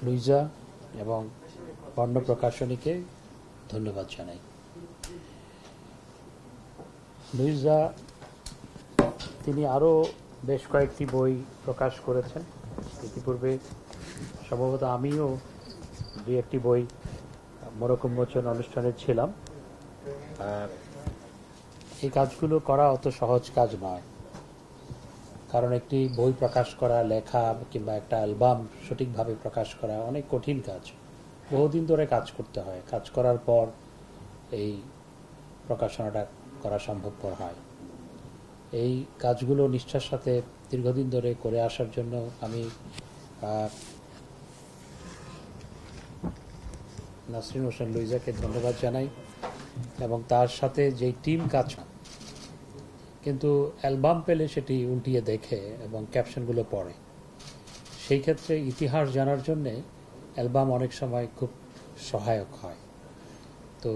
Louisa এবং বর্ণ প্রকাশনীকে ধন্যবাদ জানাই। লুইজা তিনি আরও বেশ কয়েকটি বই প্রকাশ করেছেন। ইতিপূর্বে সম্ভবত আমিও দুই একটি বই মোড়ক উন্মোচন অনুষ্ঠানে ছিলাম। এই কাজগুলো করা অত সহজ কাজ নয়, কারণ একটি বই প্রকাশ করা, লেখা কিংবা একটা অ্যালবাম সঠিকভাবে প্রকাশ করা অনেক কঠিন কাজ। বহুদিন ধরে কাজ করতে হয়, কাজ করার পর এই প্রকাশনাটা করা সম্ভবপর হয়। এই কাজগুলো নিষ্ঠার সাথে দীর্ঘদিন ধরে করে আসার জন্য আমি নাসরিন হোসেন লুইজাকে ধন্যবাদ জানাই এবং তার সাথে যেই টিম কাজ, কিন্তু অ্যালবাম পেলে সেটি উল্টিয়ে দেখে এবং ক্যাপশনগুলো পড়ে। সেই ক্ষেত্রে ইতিহাস জানার জন্যে অ্যালবাম অনেক সময় খুব সহায়ক হয়। তো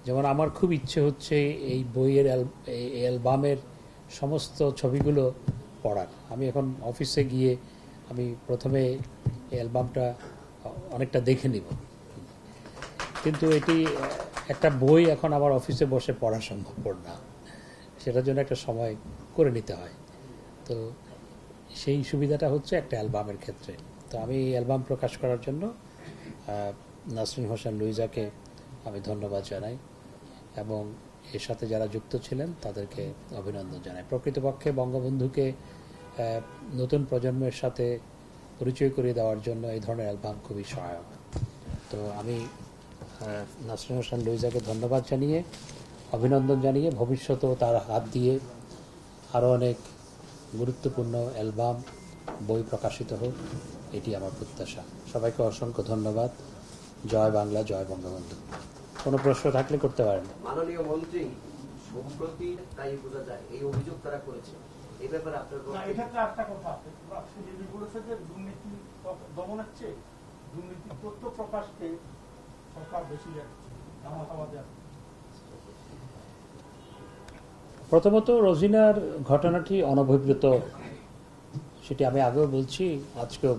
যেমন আমার খুব ইচ্ছে হচ্ছে এই বইয়ের অ্যালবামের সমস্ত ছবিগুলো পড়ার। আমি এখন অফিসে গিয়ে আমি প্রথমে এই অ্যালবামটা অনেকটা দেখে নিব, কিন্তু এটি একটা বই এখন আমার অফিসে বসে পড়া সম্ভবপর না, সেটার জন্য একটা সময় করে নিতে হয়। তো সেই সুবিধাটা হচ্ছে একটা অ্যালবামের ক্ষেত্রে। তো আমি এই অ্যালবাম প্রকাশ করার জন্য নাসরিন হোসেন লুইজাকে আমি ধন্যবাদ জানাই এবং এর সাথে যারা যুক্ত ছিলেন তাদেরকে অভিনন্দন জানাই। প্রকৃতপক্ষে বঙ্গবন্ধুকে নতুন প্রজন্মের সাথে পরিচয় করিয়ে দেওয়ার জন্য এই ধরনের অ্যালবাম খুবই সহায়ক। তো আমি নাসরিন হোসেন লুইজাকে ধন্যবাদ জানিয়ে, অভিনন্দন জানিয়ে, ভবিষ্যতেও তার হাত দিয়ে আরও অনেক গুরুত্বপূর্ণ অ্যালবাম, বই প্রকাশিত হোক, এটি আমার প্রত্যাশা। সবাইকে অসংখ্য ধন্যবাদ। জয় বাংলা, জয় বঙ্গবন্ধু। কোনো প্রশ্ন থাকলে করতে পারেন। মাননীয় মন্ত্রী সম্প্রতি তাই বোঝা যায় এই অভিযোগ তারা করেছে, এই ব্যাপারে আপনার এটা একটা কথা বিজেপি বলেছে যে দুর্নীতি দমনের চেয়ে দুর্নীতি তথ্য প্রকাশকে সরকার বেশি প্রথমত রোজিনার ঘটনাটি অনভিপ্রেত, সেটি আমি আগেও বলছি, আজকেও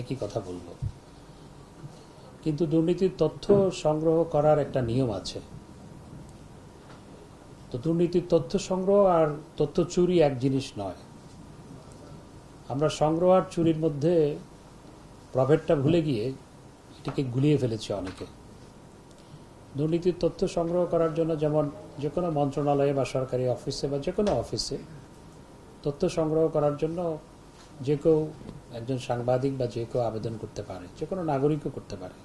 একই কথা বলবো। কিন্তু দুর্নীতির তথ্য সংগ্রহ করার একটা নিয়ম আছে। তো দুর্নীতির তথ্য সংগ্রহ আর তথ্য চুরি এক জিনিস নয়। আমরা সংগ্রহ আর চুরির মধ্যে প্রভেদটা ভুলে গিয়ে এটিকে গুলিয়ে ফেলেছি অনেকে। দুর্নীতির তথ্য সংগ্রহ করার জন্য যেমন যে কোনো মন্ত্রণালয়ে বা সরকারি অফিসে বা যে কোনো অফিসে তথ্য সংগ্রহ করার জন্য যে কেউ, একজন সাংবাদিক বা যে কেউ আবেদন করতে পারে, যে কোনো নাগরিকও করতে পারে।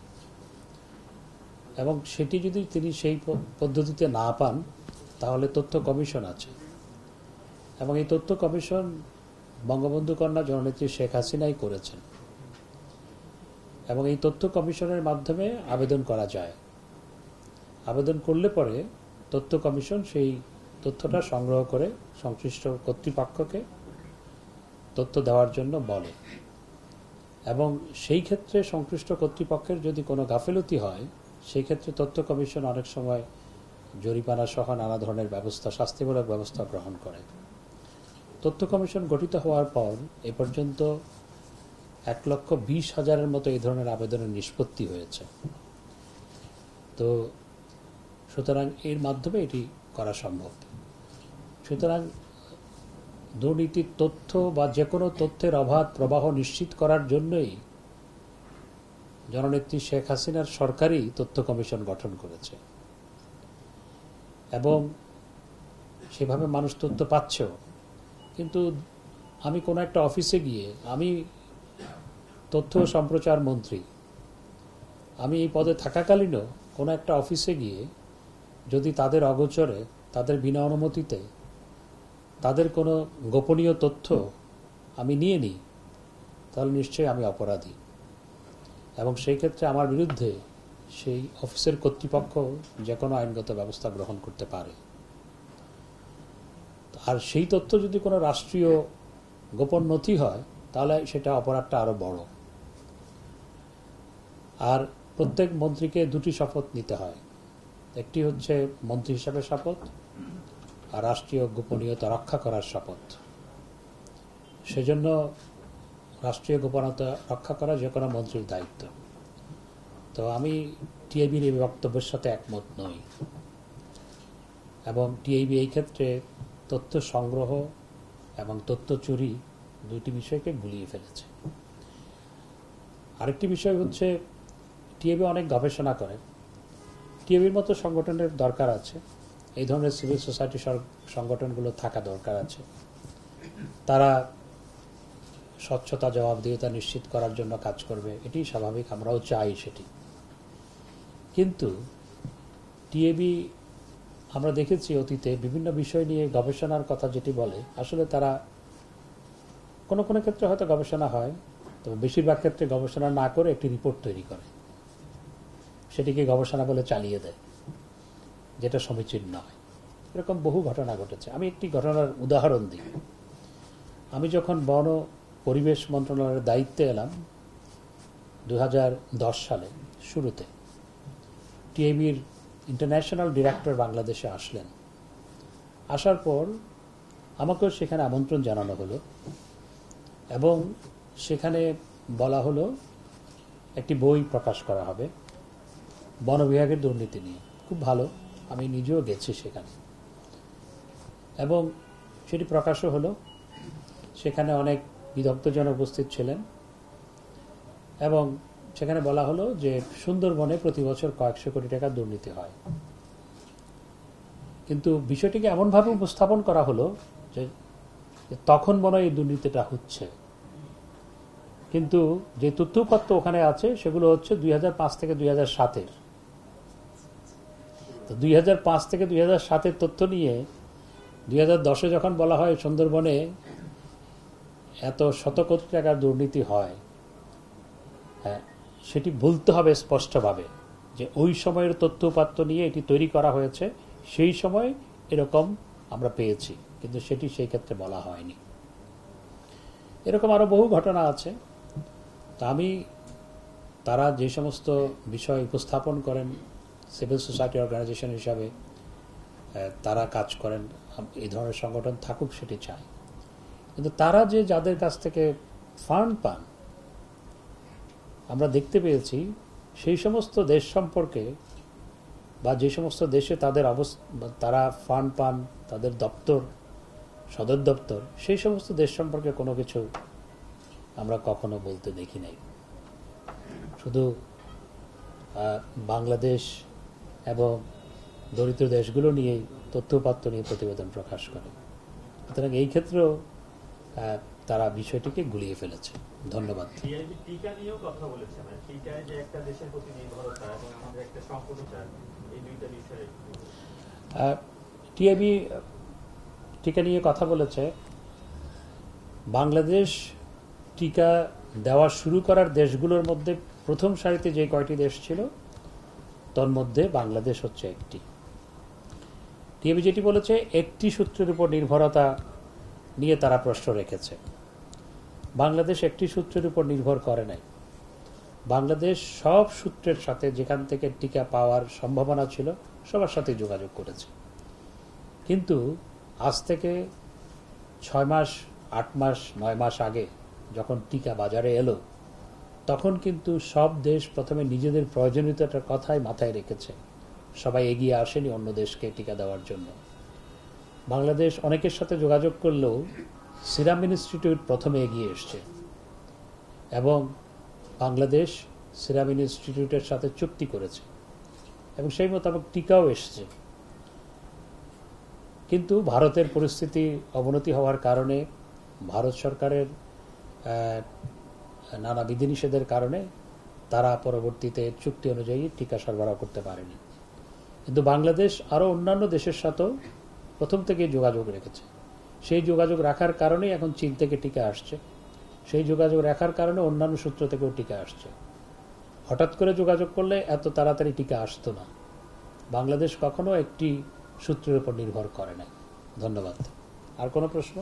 এবং সেটি যদি তিনি সেই পদ্ধতিতে না পান, তাহলে তথ্য কমিশন আছে এবং এই তথ্য কমিশন বঙ্গবন্ধু কন্যা জননেত্রী শেখ হাসিনাই করেছেন এবং এই তথ্য কমিশনের মাধ্যমে আবেদন করা যায়। আবেদন করলে পরে তথ্য কমিশন সেই তথ্যটা সংগ্রহ করে সংশ্লিষ্ট কর্তৃপক্ষকে তথ্য দেওয়ার জন্য বলে এবং সেই ক্ষেত্রে সংশ্লিষ্ট কর্তৃপক্ষের যদি কোনো গাফিলতি হয়, সেই ক্ষেত্রে তথ্য কমিশন অনেক সময় জরিমানা সহ নানা ধরনের ব্যবস্থা, শাস্তিমূলক ব্যবস্থা গ্রহণ করে। তথ্য কমিশন গঠিত হওয়ার পর এ পর্যন্ত 1,20,000-এর মতো এই ধরনের আবেদনের নিষ্পত্তি হয়েছে। তো সুতরাং এর মাধ্যমে এটি করা সম্ভব। সুতরাং দুর্নীতির তথ্য বা যে কোনো তথ্যের অবাধ প্রবাহ নিশ্চিত করার জন্যই জননেত্রী শেখ হাসিনার সরকারই তথ্য কমিশন গঠন করেছে এবং সেভাবে মানুষ তথ্য পাচ্ছেও। কিন্তু আমি কোনো একটা অফিসে গিয়ে, আমি তথ্য সম্প্রচার মন্ত্রী, আমি এই পদে থাকাকালীনও কোনো একটা অফিসে গিয়ে যদি তাদের অগোচরে, তাদের বিনা অনুমতিতে তাদের কোনো গোপনীয় তথ্য আমি নিয়ে নিই, তাহলে নিশ্চয়ই আমি অপরাধী এবং সেই ক্ষেত্রে আমার বিরুদ্ধে সেই অফিসের কর্তৃপক্ষ যে কোনো আইনগত ব্যবস্থা গ্রহণ করতে পারে। আর সেই তথ্য যদি কোনো রাষ্ট্রীয় গোপন নথি হয়, তাহলে সেটা অপরাধটা আরো বড়। আর প্রত্যেক মন্ত্রীকে দুটি শপথ নিতে হয়, একটি হচ্ছে মন্ত্রী হিসাবে শপথ আর রাষ্ট্রীয় গোপনীয়তা রক্ষা করার শপথ। সেজন্য রাষ্ট্রীয় গোপনীয়তা রক্ষা করা যে কোনো মন্ত্রীর দায়িত্ব। তো আমি টিআইবির এই বক্তব্যের সাথে একমত নই, এবং টিআইবি এই ক্ষেত্রে তথ্য সংগ্রহ এবং তথ্য চুরি দুইটি বিষয়কে গুলিয়ে ফেলেছে। আরেকটি বিষয় হচ্ছে টিআইবি অনেক গবেষণা করে। টিআইবির মতো সংগঠনের দরকার আছে, এই ধরনের সিভিল সোসাইটি সংগঠনগুলো থাকা দরকার আছে। তারা স্বচ্ছতা, জবাবদিহিতা নিশ্চিত করার জন্য কাজ করবে, এটি স্বাভাবিক, আমরাও চাই সেটি। কিন্তু টিআইবি আমরা দেখেছি অতীতে বিভিন্ন বিষয় নিয়ে গবেষণার কথা যেটি বলে, আসলে তারা কোনো কোনো ক্ষেত্রে হয়তো গবেষণা হয়, তবে বেশিরভাগ ক্ষেত্রে গবেষণা না করে একটি রিপোর্ট তৈরি করে, সেটিকে গবেষণা বলে চালিয়ে দেয়, যেটা সমীচীন নয়। এরকম বহু ঘটনা ঘটেছে। আমি একটি ঘটনার উদাহরণ দিই। আমি যখন বন ও পরিবেশ মন্ত্রণালয়ের দায়িত্বে এলাম 2010 সালে শুরুতে, টিআইবির ইন্টারন্যাশনাল ডিরেক্টর বাংলাদেশে আসলেন। আসার পর আমাকেও সেখানে আমন্ত্রণ জানানো হলো, এবং সেখানে বলা হলো একটি বই প্রকাশ করা হবে বন বিভাগের দুর্নীতি নিয়ে। খুব ভালো, আমি নিজেও গেছি সেখানে, এবং সেটি প্রকাশও হলো। সেখানে অনেক বিদগ্ধজন উপস্থিত ছিলেন, এবং সেখানে বলা হলো যে সুন্দরবনে প্রতি বছর কয়েকশো কোটি টাকা দুর্নীতি হয়। কিন্তু বিষয়টিকে এমনভাবে উপস্থাপন করা হলো যে তখন মনে হয় এই দুর্নীতিটা হচ্ছে, কিন্তু যে তথ্যপত্র ওখানে আছে সেগুলো হচ্ছে 2005 থেকে 2007-এর। তো 2005 থেকে 2007-এর তথ্য নিয়ে 2010-এ যখন বলা হয় সুন্দরবনে এত শত কোটি টাকার দুর্নীতি হয়, হ্যাঁ, সেটি বলতে হবে স্পষ্টভাবে যে ওই সময়ের তথ্যপাত্র নিয়ে এটি তৈরি করা হয়েছে, সেই সময় এরকম আমরা পেয়েছি, কিন্তু সেটি সেই ক্ষেত্রে বলা হয়নি। এরকম আরো বহু ঘটনা আছে। তা আমি তারা যে সমস্ত বিষয় উপস্থাপন করেন সিভিল সোসাইটি অর্গানাইজেশন হিসাবে, তারা কাজ করেন, এই ধরনের সংগঠন থাকুক সেটি চাই। কিন্তু তারা যে যাদের কাছ থেকে ফান্ড পান আমরা দেখতে পেয়েছি, সেই সমস্ত দেশ সম্পর্কে বা যে সমস্ত দেশে তাদের তারা ফান্ড পান, তাদের দপ্তর, সদর দপ্তর, সেই সমস্ত দেশ সম্পর্কে কোনো কিছু আমরা কখনো বলতে দেখি নাই। শুধু বাংলাদেশ এবং দরিদ্র দেশগুলো নিয়েই তথ্যপাত্র নিয়ে প্রতিবেদন প্রকাশ করে। সুতরাং এই ক্ষেত্রেও তারা বিষয়টিকে গুলিয়ে ফেলেছে। ধন্যবাদ। টিআইবি টিকা নিয়েও কথা বলেছে, মানে টিকায় যে একটা দেশের প্রতি নির্ভরতা এবং আমাদের একটা সংকটচার, এই দুইটা বিষয়ে টিআইবি টিকা নিয়ে কথা বলেছে। বাংলাদেশ টিকা দেওয়া শুরু করার দেশগুলোর মধ্যে প্রথম সারিতে যে কয়টি দেশ ছিল তার মধ্যে বাংলাদেশ হচ্ছে একটি। টিআইবি যেটি বলেছে, একটি সূত্রের উপর নির্ভরতা নিয়ে তারা প্রশ্ন রেখেছে। বাংলাদেশ একটি সূত্রের উপর নির্ভর করে নাই। বাংলাদেশ সব সূত্রের সাথে যেখান থেকে টিকা পাওয়ার সম্ভাবনা ছিল সবার সাথে যোগাযোগ করেছে। কিন্তু আজ থেকে 6 মাস, 8 মাস, 9 মাস আগে যখন টিকা বাজারে এলো, তখন কিন্তু সব দেশ প্রথমে নিজেদের প্রয়োজনীয়তার কথাই মাথায় রেখেছে, সবাই এগিয়ে আসেনি অন্য দেশকে টিকা দেওয়ার জন্য। বাংলাদেশ অনেকের সাথে যোগাযোগ করলেও সিরাম ইনস্টিটিউট প্রথমে এগিয়ে এসছে, এবং বাংলাদেশ সিরাম ইনস্টিটিউটের সাথে চুক্তি করেছে, এবং সেই মোতাবেক টিকাও এসছে। কিন্তু ভারতের পরিস্থিতি অবনতি হওয়ার কারণে, ভারত সরকারের নানা বিধিনিষেধের কারণে তারা পরবর্তীতে চুক্তি অনুযায়ী টিকা সরবরাহ করতে পারেনি। কিন্তু বাংলাদেশ আরও অন্যান্য দেশের সাথেও প্রথম থেকে যোগাযোগ রেখেছে। সেই যোগাযোগ রাখার কারণেই এখন চীন থেকে টিকা আসছে, সেই যোগাযোগ রাখার কারণে অন্যান্য সূত্র থেকেও টিকা আসছে। হঠাৎ করে যোগাযোগ করলে এত তাড়াতাড়ি টিকা আসতো না। বাংলাদেশ কখনো একটি সূত্রের উপর নির্ভর করে না। ধন্যবাদ। আর কোনো প্রশ্ন?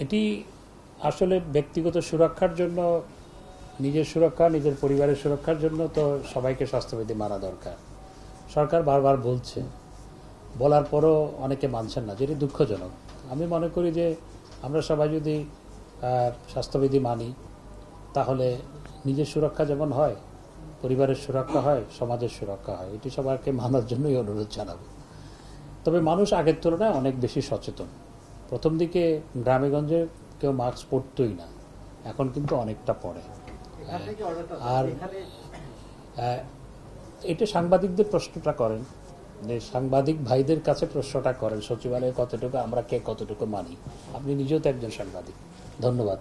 এটি আসলে ব্যক্তিগত সুরক্ষার জন্য, নিজের সুরক্ষা, নিজের পরিবারের সুরক্ষার জন্য তো সবাইকে স্বাস্থ্যবিধি মানা দরকার। সরকার বারবার বলছে বলার পরও অনেকে মানছেন না, যেটি দুঃখজনক। আমি মনে করি যে আমরা সবাই যদি স্বাস্থ্যবিধি মানি, তাহলে নিজের সুরক্ষা যেমন হয়, পরিবারের সুরক্ষা হয়, সমাজের সুরক্ষা হয়। এটি সবাইকে মানার জন্যই অনুরোধ জানাবো। তবে মানুষ আগের তুলনায় অনেক বেশি সচেতন। প্রথম দিকে গ্রামেগঞ্জে কেউ মাস্ক পরতই না, এখন কিন্তু অনেকটা পরে। আর এটা সাংবাদিকদের প্রশ্নটা করেন, যে সাংবাদিক ভাইদের কাছে প্রশ্নটা করেন সচিবালয়ে কতটুকু আমরা কতটুকু মানি। আপনি নিজেও তো একজন সাংবাদিক। ধন্যবাদ।